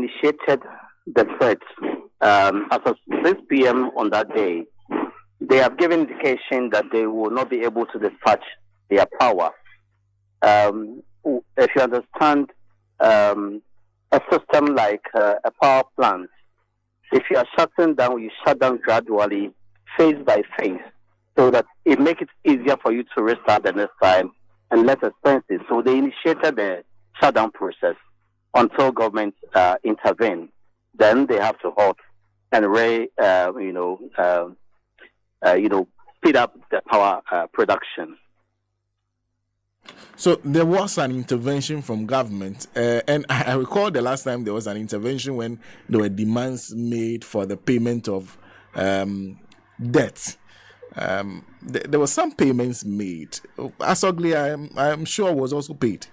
initiated the threat, as of 6 p.m. on that day, they have given indication that they will not be able to dispatch their power. If you understand, a system like a power plant, if you are shutting down, you shut down gradually, phase by phase, so that it makes it easier for you to restart the next time and less expensive. So they initiated the shutdown process until government intervene. Then they have to halt and speed up the power production. So there was an intervention from government, and I recall the last time there was an intervention when there were demands made for the payment of debt. There were some payments made. Asogli, I'm sure, was also paid.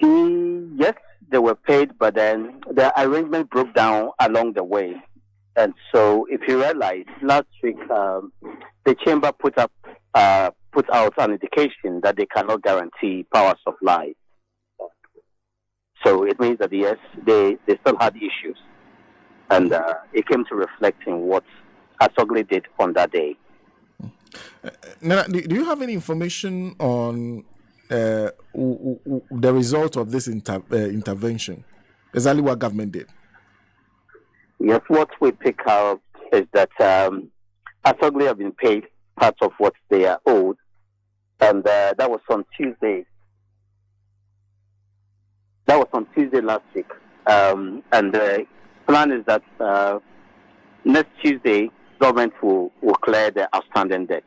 Yes, they were paid, but then the arrangement broke down along the way. And so, if you realize, last week the chamber put out an indication that they cannot guarantee power supply. So it means that yes, they still had issues, and it came to reflecting what Asogli did on that day. Nana, do you have any information on the result of this intervention? Exactly what government did? Yes, what we pick up is that Asogli have been paid part of what they are owed, and that was on Tuesday. That was on Tuesday last week, and the plan is that next Tuesday government will clear the outstanding debt,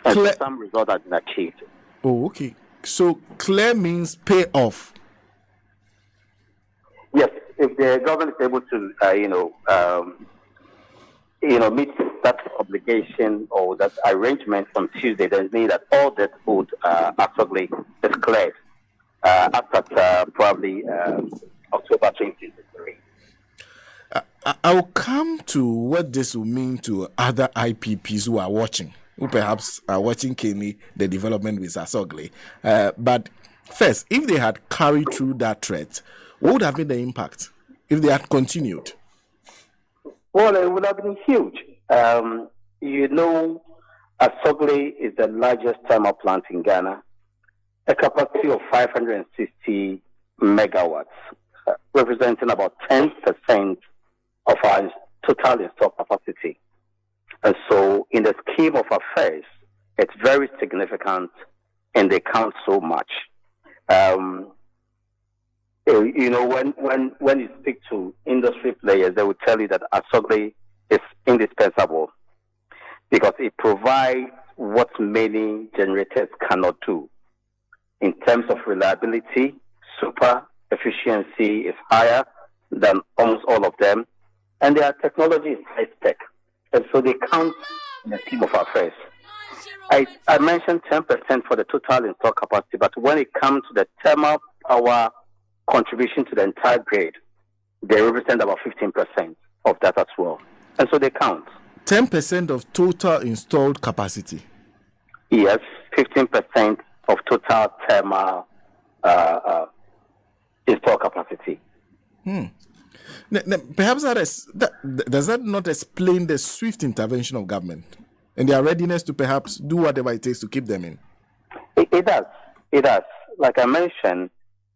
and some result has been achieved. Oh, okay. So clear means pay off. Yes, if the government is able to, meet that obligation or that arrangement on Tuesday, then it means that all debt owed Asogli is cleared after probably October 2023. I'll come to what this will mean to other IPPs who are watching, who perhaps are watching Kenny, the development with Asogli. But first, if they had carried through that threat, what would have been the impact if they had continued? Well, it would have been huge. Asogli is the largest thermal plant in Ghana, a capacity of 560 megawatts, representing about 10% of our total installed capacity. And so, in the scheme of affairs, it's very significant, and they count so much. When you speak to industry players, they will tell you that Asogli is indispensable because it provides what many generators cannot do. In terms of reliability, super efficiency is higher than almost all of them, and their technology is high tech, and so they count in the scheme of affairs. I mentioned 10% for the total installed capacity, but when it comes to the thermal power contribution to the entire grid, they represent about 15% of that as well. And so they count. 10% of total installed capacity? Yes, 15% of total thermal installed capacity. Perhaps does that not explain the swift intervention of government and their readiness to perhaps do whatever it takes to keep them in? It does. It does. Like I mentioned,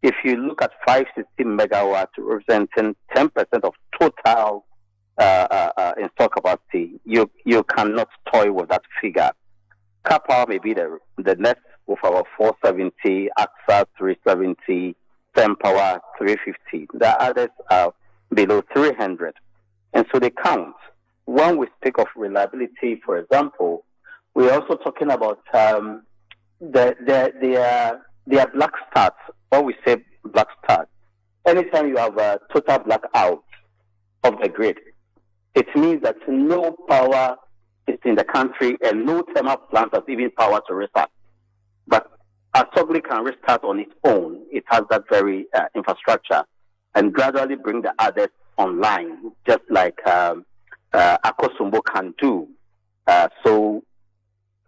if you look at 560 megawatts representing 10% of total installed capacity, you cannot toy with that figure. Car power may be the next with our 470, AXA 370, Tem Power 350. The others are below 300. And so they count. When we speak of reliability, for example, we're also talking about their black start. When we say black start, anytime you have a total blackout of the grid, it means that no power is in the country and no thermal plant has even power to restart. But Asogli can restart on its own. It has that very infrastructure and gradually bring the others online, just like Akosombo can do. So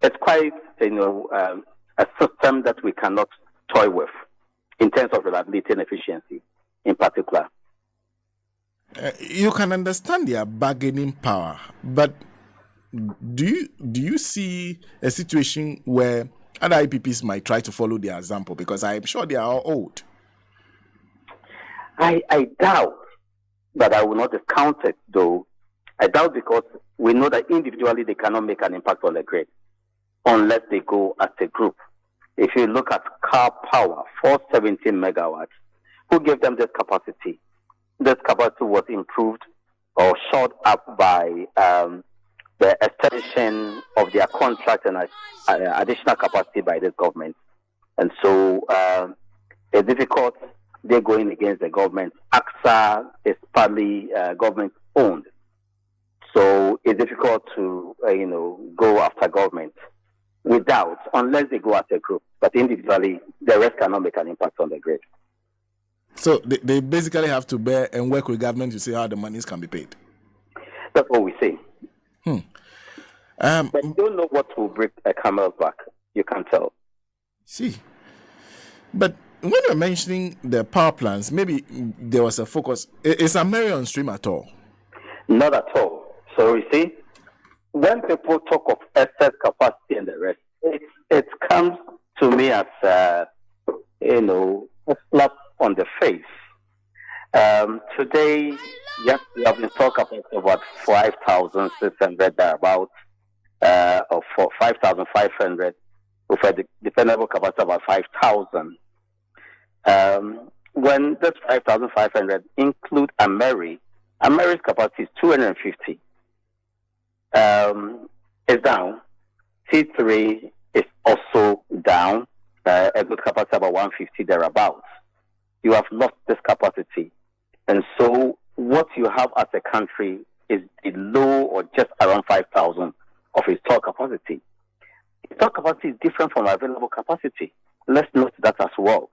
it's quite, a system that we cannot toy with in terms of reliability and efficiency in particular. You can understand their bargaining power, but do you see a situation where other IPPs might try to follow their example? Because I'm sure they are all old. I doubt, but I will not discount it, though. I doubt because we know that individually they cannot make an impact on the grid unless they go as a group. If you look at car power, 417 megawatts, who gave them this capacity? This capacity was improved or shot up by the extension of their contract and additional capacity by this government. And so it's difficult. They're going against the government. AXA is partly government owned. So it's difficult to, go after government without, unless they go as a group. But individually, the rest cannot make an impact on the grid. So they basically have to bear and work with government to see how the monies can be paid. That's what we say. But you don't know what will break a camel's back. You can't tell. See. But when you're mentioning the power plants, maybe there was a focus. Is America on stream at all? Not at all. So you see, when people talk of excess capacity and the rest, it comes to me as a slap on the face. Today, yes, we have been talking about 5,600 thereabouts, or 5,500, with a dependable capacity of about 5,000. When this 5,500 include America's capacity is 250. Is down. T3 is also down. A good capacity about 150 thereabouts. You have lost this capacity. And so what you have as a country is below or just around 5,000 of installed capacity. Installed capacity is different from available capacity. Let's note that as well.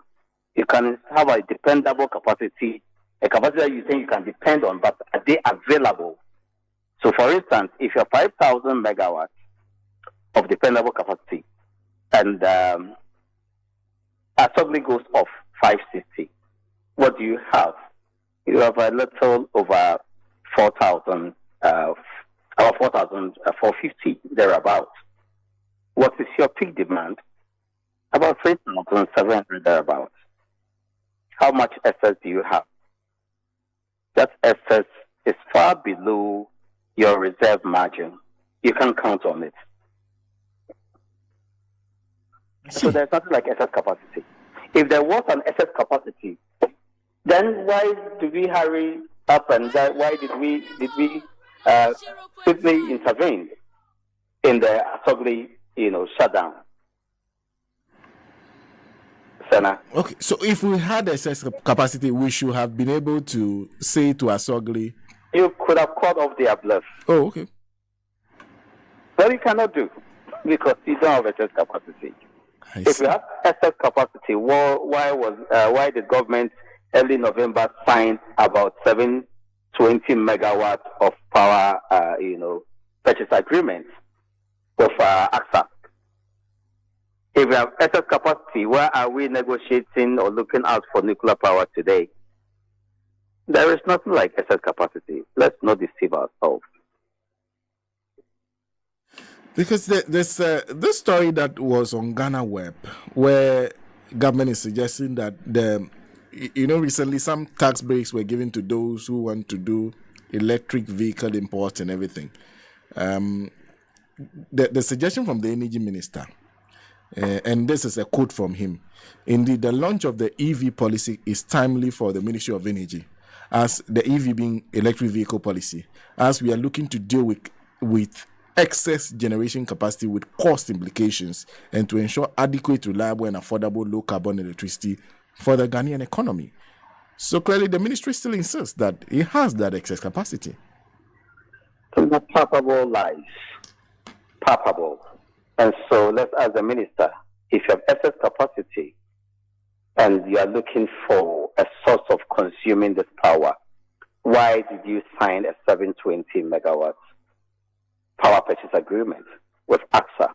You can have a dependable capacity, a capacity that you think you can depend on, but are they available? So, for instance, if you have 5,000 megawatts of dependable capacity and Asogli goes off 560, what do you have? You have a little over 4,000, about 4,450 thereabouts. What is your peak demand? About 3,700 thereabouts. How much excess do you have? That excess is far below your reserve margin. You can't count on it. So there's nothing like excess capacity. If there was an excess capacity, then why do we hurry up and why did we quickly intervene in the Asogli, shutdown? Sana. Okay, so if we had excess capacity, we should have been able to say to Asogli, you could have called off their bluff. Oh, okay. But you cannot do because you don't have excess capacity. If you have excess capacity, why did government early November sign about 720 megawatts of power, purchase agreement with AXA? If we have excess capacity, why are we negotiating or looking out for nuclear power today? There is nothing like excess capacity. Let's not deceive ourselves. Because there's this story that was on Ghana Web where government is suggesting that recently some tax breaks were given to those who want to do electric vehicle imports and everything. The suggestion from the energy minister, and this is a quote from him, indeed, the launch of the EV policy is timely for the Ministry of Energy, as the EV being electric vehicle policy, as we are looking to deal with excess generation capacity with cost implications and to ensure adequate, reliable and affordable low-carbon electricity for the Ghanaian economy. So clearly the ministry still insists that it has that excess capacity. The palpable lies. Palpable. And so let's ask the minister, if you have excess capacity and you are looking for a source of consuming this power, why did you sign a 720 megawatts power purchase agreement with AXA?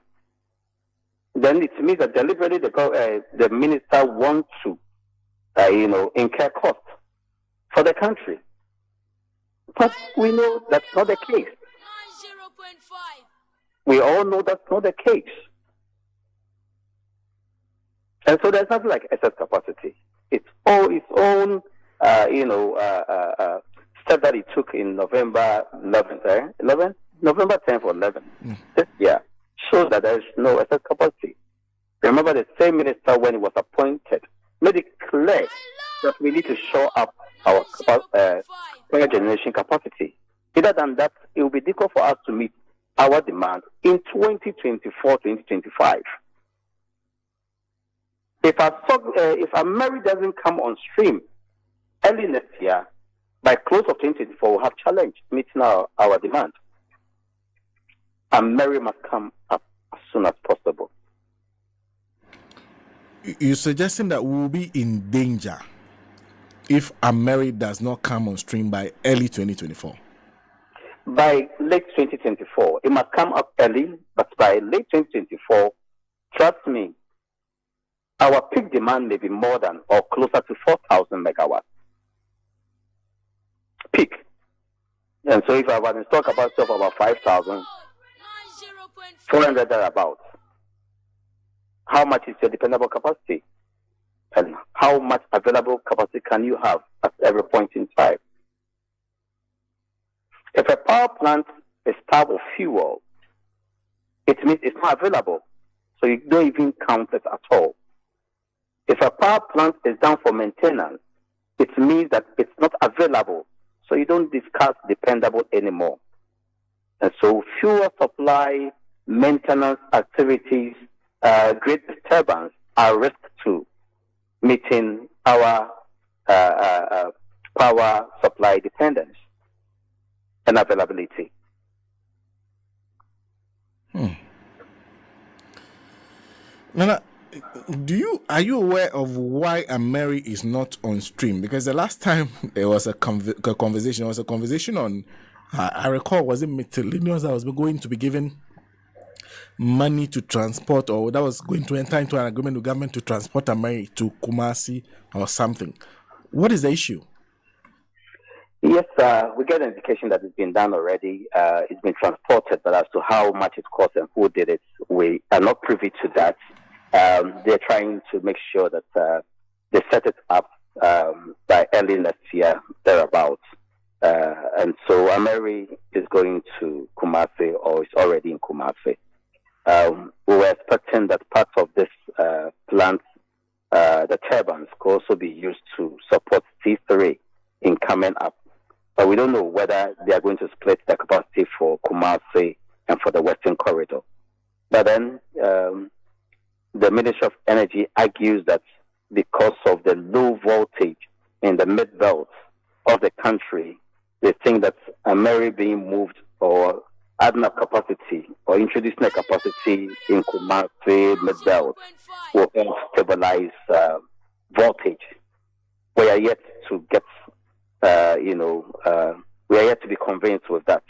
Then it means that deliberately the minister wants to, incur costs. for the country. But we know that's not the case. We all know that's not the case. And so there's nothing like excess capacity. It's all its own, step that it took in November 11th, November 10th or 11th this year shows that there is no excess capacity. Remember, the same minister, when he was appointed, made it clear that we need to shore up our power generation capacity. Other than that, it will be difficult for us to meet our demand in 2024, 2025. If a Mary doesn't come on stream early next year, by close of 2024, we'll have challenge meeting our demand. And Mary must come up as soon as possible. You're suggesting that we'll be in danger if Mary does not come on stream by early 2024? By late 2024. It must come up early, but by late 2024, trust me, our peak demand may be more than or closer to 4,000 megawatts. Peak. And so if I was in stock capacity of about 5,000, 400 thereabouts, how much is your dependable capacity? And how much available capacity can you have at every point in time? If a power plant is starved of fuel, it means it's not available. So you don't even count it at all. If a power plant is down for maintenance, it means that it's not available. So you don't discuss dependable anymore. And so fuel supply, maintenance activities, grid disturbance are risk to meeting our power supply dependence and availability. Nana, are you aware of why Mary is not on stream? Because the last time there was a conversation, on, I recall, was it Mytilenius that was going to be given money to transport, or that was going to enter into an agreement with government to transport Mary to Kumasi or something? What is the issue? Yes, we get an indication that it's been done already. It's been transported, but as to how much it cost and who did it, we are not privy to that. They're trying to make sure that they set it up by early next year, thereabouts. And so Mary is going to Kumasi, or is already in Kumasi. We were expecting that part of this plant, the turbines, could also be used to support T3 in coming up. But we don't know whether they are going to split the capacity for Kumasi and for the Western Corridor. But then the Ministry of Energy argues that because of the low voltage in the mid-belt of the country, they think that Mary being moved or adding up capacity or introducing a capacity in Kumasi mid-belt will help stabilize voltage. We are yet to get, we are yet to be convinced with that.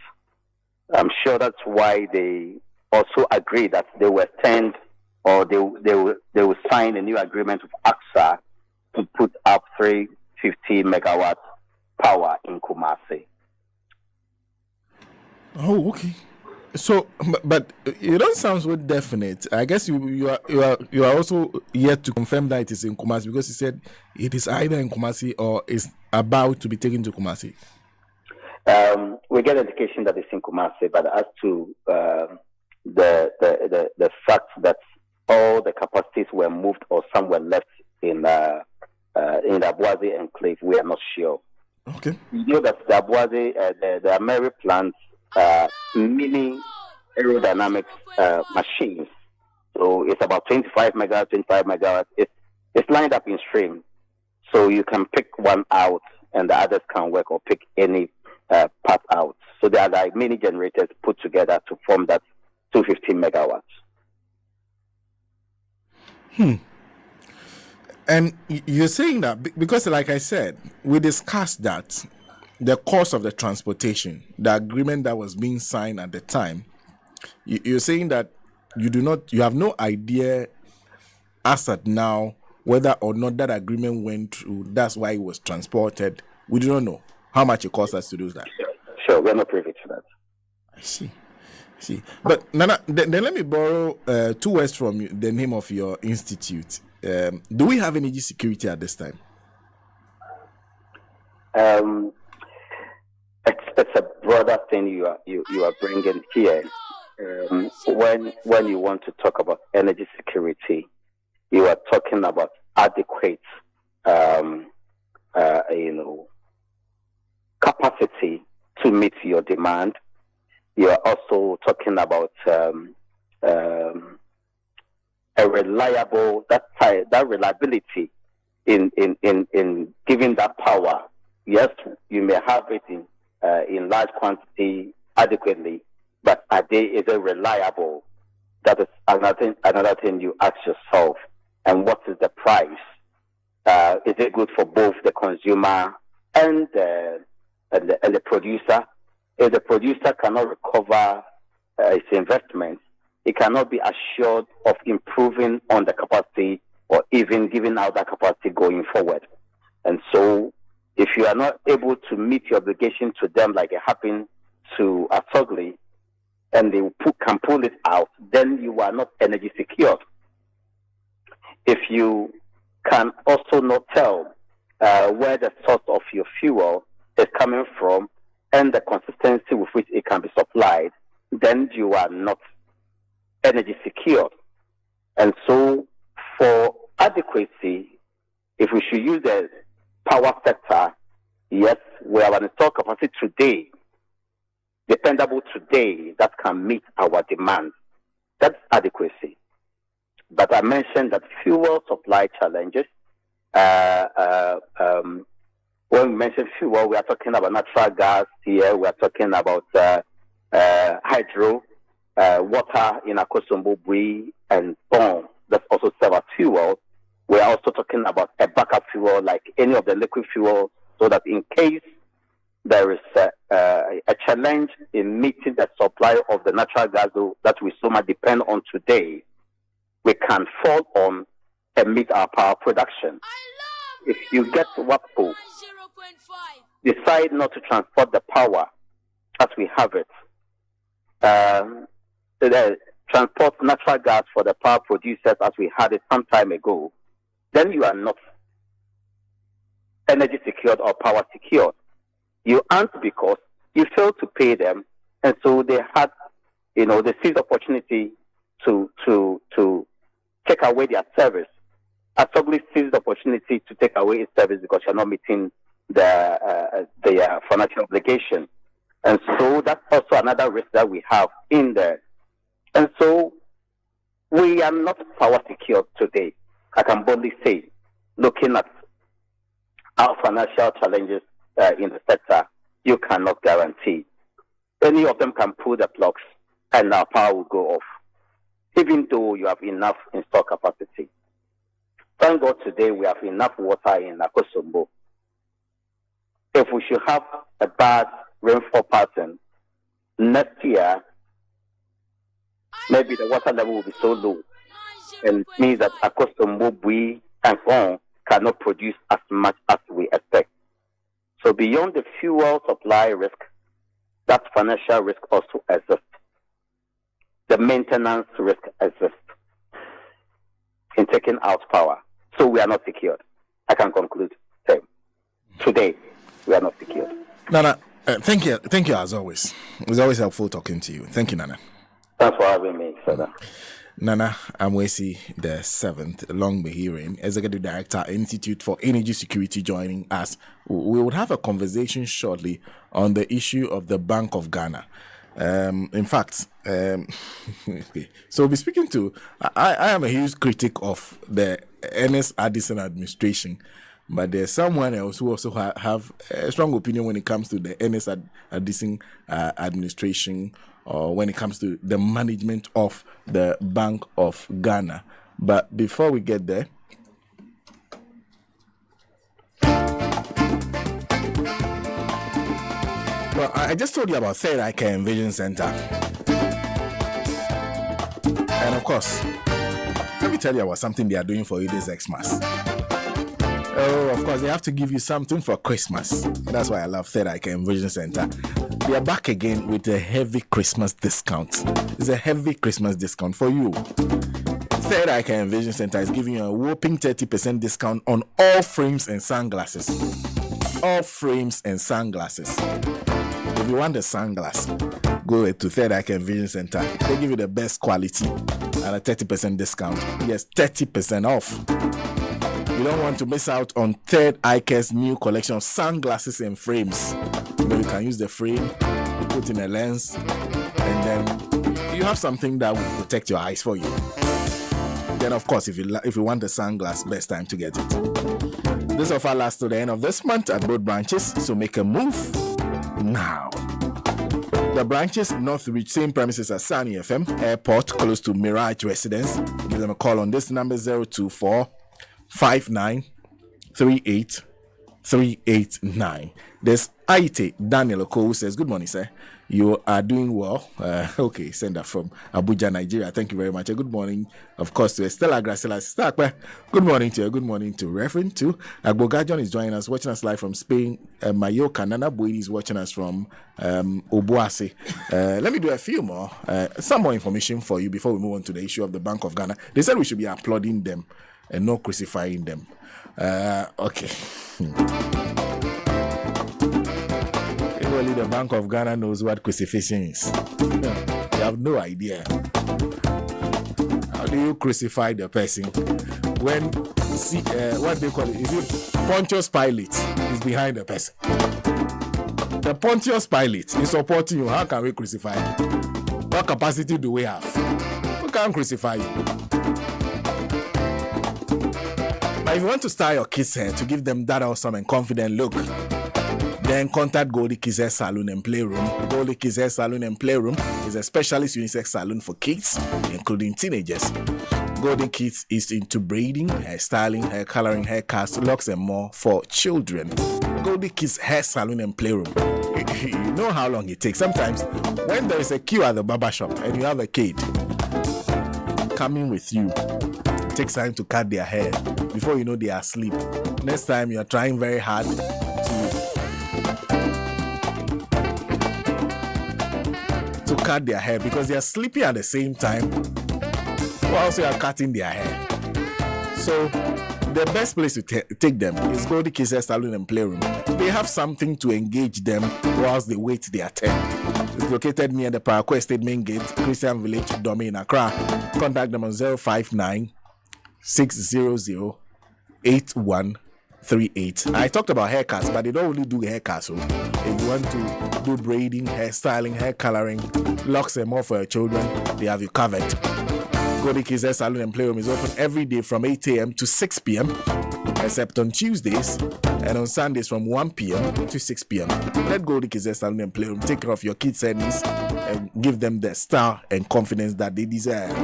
I'm sure that's why they also agree that they will stand, or they will sign a new agreement with AXA to put up 350 megawatts power in Kumasi. Oh, okay. So, but it don't sound so definite. I guess you are also yet to confirm that it is in Kumasi, because you said it is either in Kumasi or is about to be taken to Kumasi. We get indication that it's in Kumasi, but as to the fact that all the capacities were moved or some were left in the Amoasi enclave, we are not sure. Okay. You know that the Amoasi, the Mary plants mini aerodynamics machines. So it's about 25 megawatts. It's lined up in stream. So you can pick one out and the others can work, or pick any part out. So they are like mini generators put together to form that 250 megawatts. And you're saying that because, like I said, we discussed that the cost of the transportation, the agreement that was being signed at the time, you're saying that you have no idea as at now whether or not that agreement went through. That's why it was transported We do not know how much it costs us to do that. Sure, we're not privy to that. I see. But Nana, then let me borrow 2 words from you, the name of your institute. Do we have energy security at this time? It's a broader thing you are bringing here. When you want to talk about energy security, you are talking about adequate, capacity to meet your demand. You are also talking about a reliable that reliability in giving that power. Yes, you may have it in large quantity adequately, but is it reliable? That is another thing you ask yourself. And what is the price? Is it good for both the consumer and the producer? If the producer cannot recover its investment, it cannot be assured of improving on the capacity or even giving out that capacity going forward. And so, if you are not able to meet your obligation to them, like it happened to Asogli, and they can pull it out, then you are not energy secured. If you can also not tell where the source of your fuel is coming from and the consistency with which it can be supplied, then you are not energy secured. And so, for adequacy, if we should use the power sector, yes, we have an installed capacity today, dependable today, that can meet our demand. That's adequacy. But I mentioned that fuel supply challenges. When we mention fuel, we are talking about natural gas here. We are talking about hydro, water in Akosombo, Bui, and Bon. That's also serve as fuel. We are also talking about a backup fuel, like any of the liquid fuel, so that in case there is a challenge in meeting the supply of the natural gas that we so much depend on today, we can fall on and meet our power production. If you get WAPO, decide not to transport the power as we have it, transport natural gas for the power producers as we had it some time ago, then you are not energy secured or power secured. You aren't because you failed to pay them, and so they had, they seized the opportunity to take away their service. Asogli seized the opportunity to take away its service because you're not meeting their financial obligation. And so that's also another risk that we have in there. And so we are not power secured today. I can boldly say, looking at our financial challenges in the sector, you cannot guarantee. Any of them can pull the plugs and our power will go off, even though you have enough installed capacity. Thank God today we have enough water in Akosombo. If we should have a bad rainfall pattern, next year, maybe the water level will be so low, and it means that Akosombo, Bui, and Fon cannot produce as much as we expect. So beyond the fuel supply risk, that financial risk also exists. The maintenance risk exists in taking out power. So we are not secured. I can conclude. Today, we are not secured. Nana, thank you as always. It's always helpful talking to you. Thank you, Nana. Thanks for having me, Sada. Nana Amoasi VII, long be hearing, Executive Director, Institute for Energy Security, joining us. We will have a conversation shortly on the issue of the Bank of Ghana. In fact, okay. So we'll be speaking to, I am a huge critic of the Ernest Addison administration, but there's someone else who also have a strong opinion when it comes to the Ernest Addison administration, or when it comes to the management of the Bank of Ghana. But before we get there, well, I just told you about Third Eye Care and Vision Center. And of course, let me tell you about something they are doing for you this Xmas. Oh, of course, they have to give you something for Christmas. That's why I love Third Eye Care Vision Center. They are back again with a heavy Christmas discount. It's a heavy Christmas discount for you. Third Eye Care Vision Center is giving you a whopping 30% discount on all frames and sunglasses. All frames and sunglasses. If you want the sunglass, go to Third Eye Care Vision Center. They give you the best quality at a 30% discount. Yes, 30% off. You don't want to miss out on Third Eye Care's new collection of sunglasses and frames. You can use the frame, put in a lens, and then you have something that will protect your eyes for you. Then, of course, if you want the sunglass, best time to get it. This offer lasts to the end of this month at both branches, so make a move now. The branches, Northridge, same premises as Sunny FM, Airport, close to Mirage Residence. Give them a call on this number, 024-5938-389. There's Aite Daniel Oko, who says, good morning, sir. You are doing well. Okay, send that from Abuja, Nigeria. Thank you very much. Good morning, of course, to Estella Gracela Starkwe. Good morning to you. Good morning to Reverend too. Agboga John is joining us, watching us live from Spain. Mayoka Nana Boyd is watching us from Obuasi. Let me do a few more, some more information for you before we move on to the issue of the Bank of Ghana. They said we should be applauding them and not crucifying them. Okay. Only the Bank of Ghana knows what crucifixion is. They have no idea. How do you crucify the person when what they call it? Is it Pontius Pilate is behind the person? The Pontius Pilate is supporting you. How can we crucify you? What capacity do we have? We can't crucify you. But if you want to style your kids' hair to give them that awesome and confident look, then contact Goldie Kids Hair Salon and Playroom. Goldie Kids Hair Salon and Playroom is a specialist unisex salon for kids, including teenagers. Goldie Kids is into braiding, hair styling, hair coloring, haircuts, locks, and more for children. Goldie Kids Hair Salon and Playroom. You know how long it takes. Sometimes when there is a queue at the barber shop and you have a kid coming with you, it takes time to cut their hair. Before you know, they are asleep. Next time you are trying very hard to cut their hair because they are sleeping at the same time whilst you are cutting their hair. So the best place to take them is Goldie Kids Hair Salon and Playroom. They have something to engage them whilst they wait their turn. It's located near the Parakou Estate Main Gate, Christian Village, Dome in Accra. Contact them on 059-600-8138. I talked about haircuts, but they don't only do haircuts. So if you want to do braiding, hair styling, hair coloring, locks and more for your children, they have you covered. Goldie Kids Hair Salon and Playroom is open every day from 8 a.m. to 6 p.m. except on Tuesdays, and on Sundays from 1 p.m. to 6 p.m. Let Goldie Kids Hair Salon and Playroom take care of your kids' hair needs and give them the style and confidence that they deserve.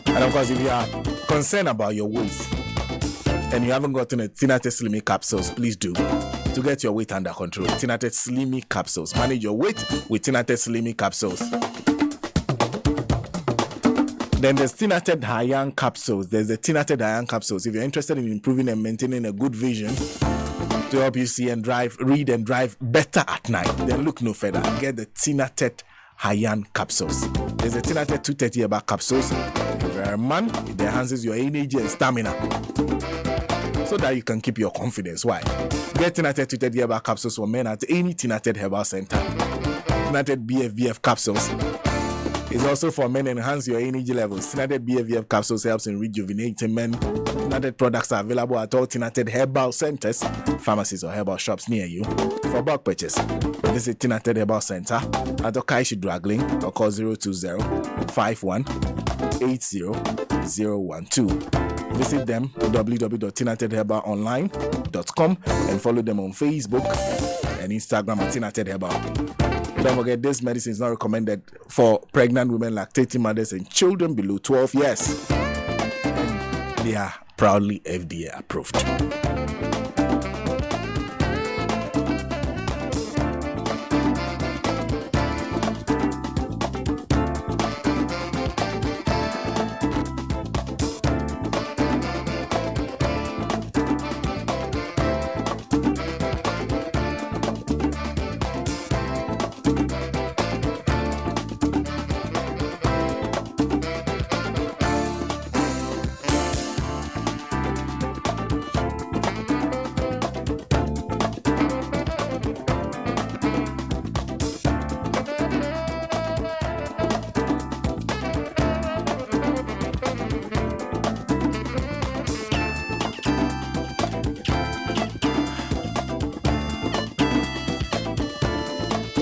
And of course, if you are concerned about your weight and you haven't gotten a Tinated Slimmy capsules, please do to get your weight under control. Tinated Slimmy capsules. Manage your weight with Tinated Slimmy capsules. Then there's Tinated High capsules. There's the Tinated High capsules. If you're interested in improving and maintaining a good vision to help you see and drive, read and drive better at night, then look no further. Get the Tinated High capsules. There's the Tinated 230 about capsules. If you're a man, it enhances your energy and stamina so that you can keep your confidence. Why? Get Tinated 230 about capsules for men at any Tinated Herbal Center. Tinated BFVF capsules is also for men and enhance your energy levels. Tinated BFVF capsules helps in rejuvenating men. Tinated products are available at all Tinated Herbal Centers, pharmacies or herbal shops near you. For bulk purchase, visit Tinated Herbal Center at Okaishi Drug Link or call 020-51-80-012. Visit them at www.tinatedherbalonline.com and follow them on Facebook and Instagram at Tinated Herbal. Don't forget, this medicine is not recommended for pregnant women, lactating mothers, and children below 12 years. And they are proudly FDA approved.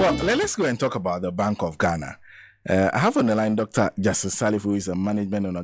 Well, let's go and talk about the Bank of Ghana. I have on the line Dr. Justice Salif, who is a management and